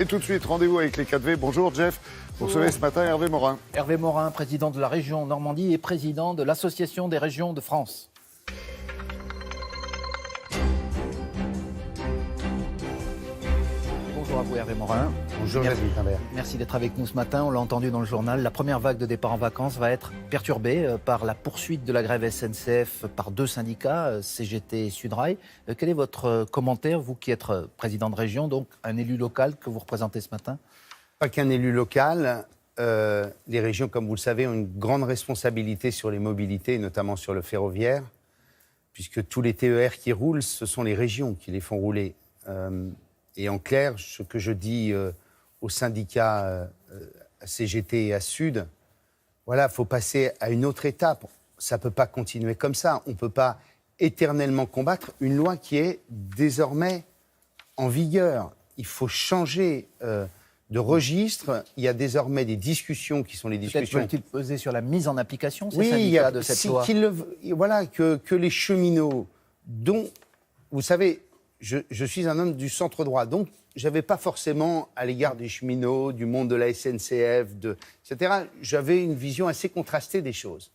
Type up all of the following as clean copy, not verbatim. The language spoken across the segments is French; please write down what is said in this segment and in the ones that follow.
Et tout de suite, rendez-vous avec les 4V. Bonjour Jeff. Vous recevez ce matin Hervé Morin. Hervé Morin, président de la région Normandie et président de l'Association des régions de France. Bonjour à vous Hervé Morin. Bonjour Jacques Wittenberg. Merci d'être avec nous ce matin. On l'a entendu dans le journal. La première vague de départ en vacances va être perturbée par la poursuite de la grève SNCF par deux syndicats, CGT et Sudrail. Quel est votre commentaire, vous qui êtes président de région, donc un élu local que vous représentez ce matin? Pas qu'un élu local. Les régions, comme vous le savez, ont une grande responsabilité sur les mobilités, notamment sur le ferroviaire, puisque tous les TER qui roulent, ce sont les régions qui les font rouler. Et en clair, ce que je dis aux syndicats à CGT et à Sud, voilà, il faut passer à une autre étape. Ça ne peut pas continuer comme ça. On ne peut pas éternellement combattre une loi qui est désormais en vigueur. Il faut changer de registre. Il y a désormais des discussions qui sont les discussions. Peut-être veulent-ils peser sur la mise en application, ces oui, syndicats, de cette loi? Voilà, que les cheminots, dont, vous savez, je suis un homme du centre-droit, donc je n'avais pas forcément, à l'égard des cheminots, du monde de la SNCF, etc., j'avais une vision assez contrastée des choses.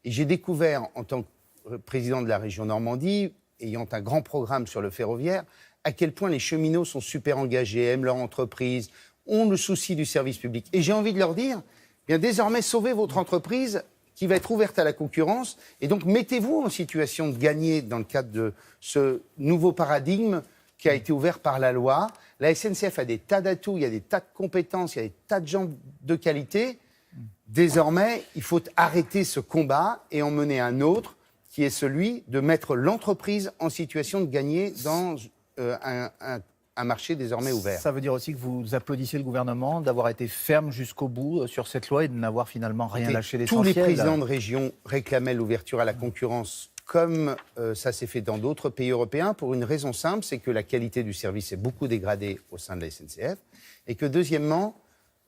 Et j'ai découvert, en tant que président de la région Normandie, ayant un grand programme sur le ferroviaire, à quel point les cheminots sont super engagés, aiment leur entreprise, ont le souci du service public. Et j'ai envie de leur dire, bien désormais, sauvez votre entreprise qui va être ouverte à la concurrence. Et donc, mettez-vous en situation de gagner dans le cadre de ce nouveau paradigme qui a été ouvert par la loi. La SNCF a des tas d'atouts, il y a des tas de compétences, il y a des tas de gens de qualité. Désormais, il faut arrêter ce combat et en mener un autre, qui est celui de mettre l'entreprise en situation de gagner dans un marché désormais ouvert. Ça veut dire aussi que vous applaudissez le gouvernement d'avoir été ferme jusqu'au bout sur cette loi et de n'avoir finalement rien lâché d'essentiel. Tous les présidents de région réclamaient l'ouverture à la concurrence, comme ça s'est fait dans d'autres pays européens, pour une raison simple, c'est que la qualité du service est beaucoup dégradée au sein de la SNCF, et que deuxièmement,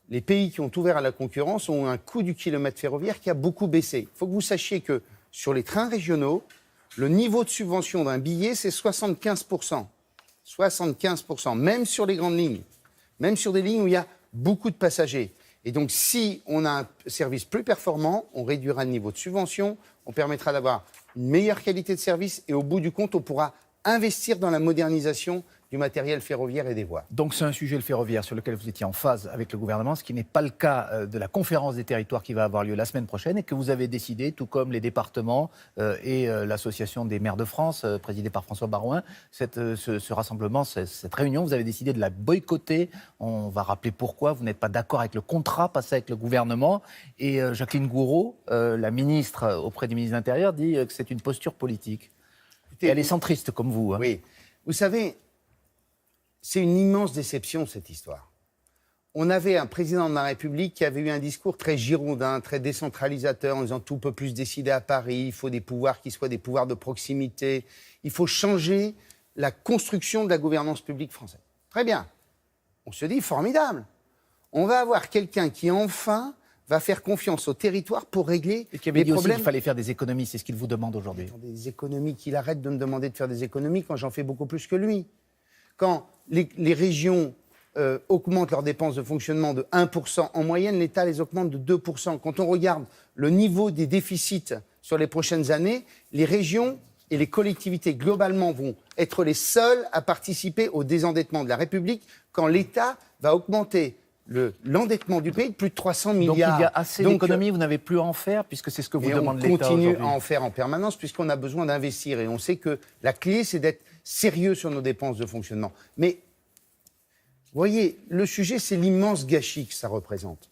les pays qui ont ouvert à la concurrence ont un coût du kilomètre ferroviaire qui a beaucoup baissé. Il faut que vous sachiez que sur les trains régionaux, le niveau de subvention d'un billet, c'est 75%. 75%, même sur les grandes lignes, même sur des lignes où il y a beaucoup de passagers. Et donc, si on a un service plus performant, on réduira le niveau de subvention, on permettra d'avoir une meilleure qualité de service et au bout du compte, on pourra investir dans la modernisation du matériel ferroviaire et des voies. Donc c'est un sujet, le ferroviaire, sur lequel vous étiez en phase avec le gouvernement, ce qui n'est pas le cas de la conférence des territoires qui va avoir lieu la semaine prochaine et que vous avez décidé, tout comme les départements et l'association des maires de France, présidée par François Baroin, ce rassemblement, cette réunion, vous avez décidé de la boycotter. On va rappeler pourquoi. Vous n'êtes pas d'accord avec le contrat passé avec le gouvernement. Et Jacqueline Gourault, la ministre auprès du ministre de l'Intérieur, dit que c'est une posture politique. Et elle est centriste comme vous. Hein. Oui. Vous savez, c'est une immense déception, cette histoire. On avait un président de la République qui avait eu un discours très girondin, très décentralisateur, en disant tout peut plus se décider à Paris, il faut des pouvoirs qui soient des pouvoirs de proximité, il faut changer la construction de la gouvernance publique française. Très bien. On se dit, formidable. On va avoir quelqu'un qui, enfin, va faire confiance au territoire pour régler et qui avait dit les problèmes. Aussi qu'il fallait faire des économies, c'est ce qu'il vous demande aujourd'hui. Des économies, qu'il arrête de me demander de faire des économies quand j'en fais beaucoup plus que lui. Quand les régions augmentent leurs dépenses de fonctionnement de 1%, en moyenne, l'État les augmente de 2%. Quand on regarde le niveau des déficits sur les prochaines années, les régions et les collectivités, globalement, vont être les seules à participer au désendettement de la République quand l'État va augmenter l'endettement du pays de plus de 300 milliards. Donc il y a assez d'économies, vous n'avez plus à en faire, puisque c'est ce que vous demande l'État aujourd'hui. On continue à en faire en permanence, puisqu'on a besoin d'investir. Et on sait que la clé, c'est d'être sérieux sur nos dépenses de fonctionnement. Mais, vous voyez, le sujet, c'est l'immense gâchis que ça représente.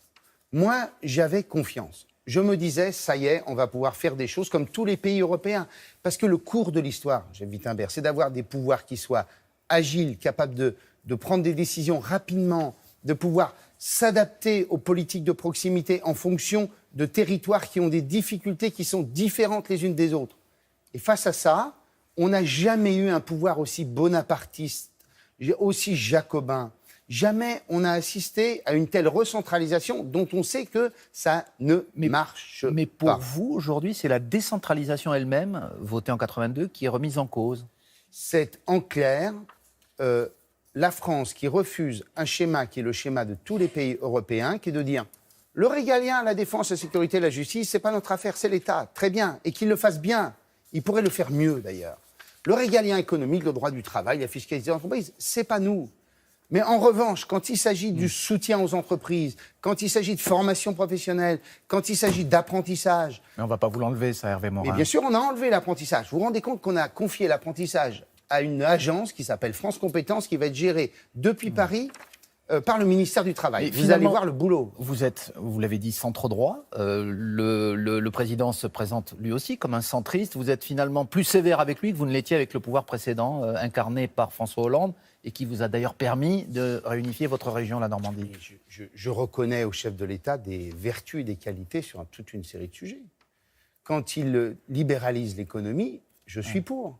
Moi, j'avais confiance. Je me disais, ça y est, on va pouvoir faire des choses comme tous les pays européens. Parce que le cours de l'histoire, Jacques Wittenberg, c'est d'avoir des pouvoirs qui soient agiles, capables de prendre des décisions rapidement, de pouvoir s'adapter aux politiques de proximité en fonction de territoires qui ont des difficultés qui sont différentes les unes des autres. Et face à ça, on n'a jamais eu un pouvoir aussi bonapartiste, aussi jacobin. Jamais on a assisté à une telle recentralisation dont on sait que ça ne marche pas. Mais pour vous, aujourd'hui, c'est la décentralisation elle-même, votée en 82, qui est remise en cause. C'est en clair la France qui refuse un schéma qui est le schéma de tous les pays européens, qui est de dire le régalien, la défense, la sécurité, la justice, c'est pas notre affaire, c'est l'État. Très bien. Et qu'il le fasse bien. Il pourrait le faire mieux, d'ailleurs. Le régalien économique, le droit du travail, la fiscalité des entreprises, c'est pas nous. Mais en revanche, quand il s'agit du soutien aux entreprises, quand il s'agit de formation professionnelle, quand il s'agit d'apprentissage... Mais on ne va pas vous l'enlever, ça, Hervé Morin. Mais bien sûr, on a enlevé l'apprentissage. Vous vous rendez compte qu'on a confié l'apprentissage à une agence qui s'appelle France Compétences, qui va être gérée depuis Paris par le ministère du Travail. Vous allez voir le boulot. Vous êtes, vous l'avez dit, centre-droit. Le président se présente lui aussi comme un centriste. Vous êtes finalement plus sévère avec lui que vous ne l'étiez avec le pouvoir précédent, incarné par François Hollande, et qui vous a d'ailleurs permis de réunifier votre région, la Normandie. Je reconnais au chef de l'État des vertus et des qualités sur toute une série de sujets. Quand il libéralise l'économie, je suis pour.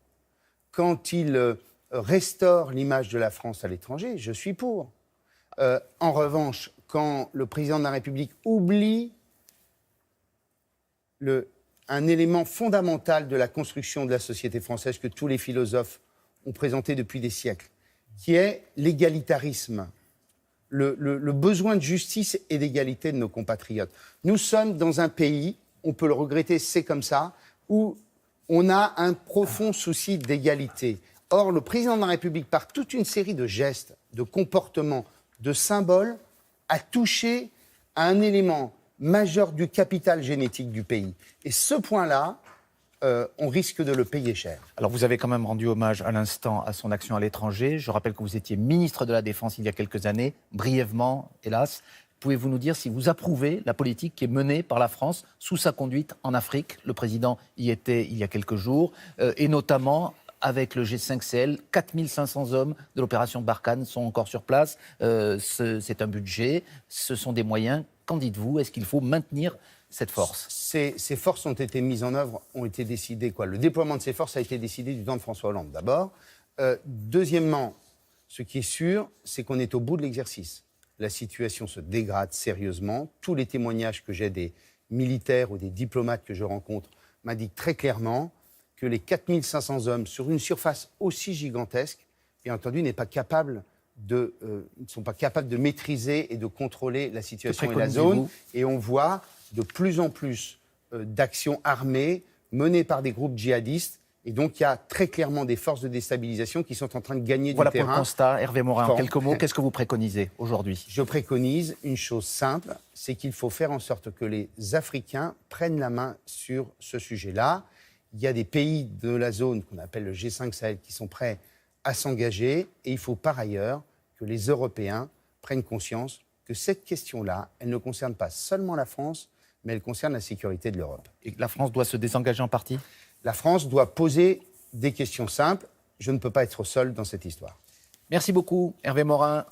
Quand il restaure l'image de la France à l'étranger, je suis pour. En revanche, quand le président de la République oublie un élément fondamental de la construction de la société française que tous les philosophes ont présenté depuis des siècles, qui est l'égalitarisme, le besoin de justice et d'égalité de nos compatriotes. Nous sommes dans un pays, on peut le regretter, c'est comme ça, où on a un profond souci d'égalité. Or, le président de la République, par toute une série de gestes, de comportements, de symboles, a touché à un élément majeur du capital génétique du pays. Et ce point-là, on risque de le payer cher. Alors vous avez quand même rendu hommage à l'instant à son action à l'étranger. Je rappelle que vous étiez ministre de la Défense il y a quelques années, brièvement, hélas. Pouvez-vous nous dire si vous approuvez la politique qui est menée par la France sous sa conduite en Afrique? Le président y était il y a quelques jours, et notamment avec le G5 Sahel, 4500 hommes de l'opération Barkhane sont encore sur place. C'est un budget, ce sont des moyens. Qu'en dites-vous? Est-ce qu'il faut maintenir cette force? Ces forces ont été mises en œuvre, ont été décidées. Le déploiement de ces forces a été décidé du temps de François Hollande, d'abord. Deuxièmement, ce qui est sûr, c'est qu'on est au bout de l'exercice. La situation se dégrade sérieusement. Tous les témoignages que j'ai des militaires ou des diplomates que je rencontre m'indiquent très clairement que les 4500 hommes, sur une surface aussi gigantesque, bien entendu, ne sont pas capables de maîtriser et de contrôler la situation et la zone. Et on voit de plus en plus d'actions armées menées par des groupes djihadistes. Et donc, il y a très clairement des forces de déstabilisation qui sont en train de gagner du terrain. Voilà pour le constat. Hervé Morin, en quelques mots, qu'est-ce que vous préconisez aujourd'hui? Je préconise une chose simple, c'est qu'il faut faire en sorte que les Africains prennent la main sur ce sujet-là. Il y a des pays de la zone qu'on appelle le G5 Sahel qui sont prêts à s'engager. Et il faut par ailleurs que les Européens prennent conscience que cette question-là, elle ne concerne pas seulement la France, mais elle concerne la sécurité de l'Europe. Et la France doit se désengager en partie? La France doit poser des questions simples. Je ne peux pas être seul dans cette histoire. Merci beaucoup, Hervé Morin.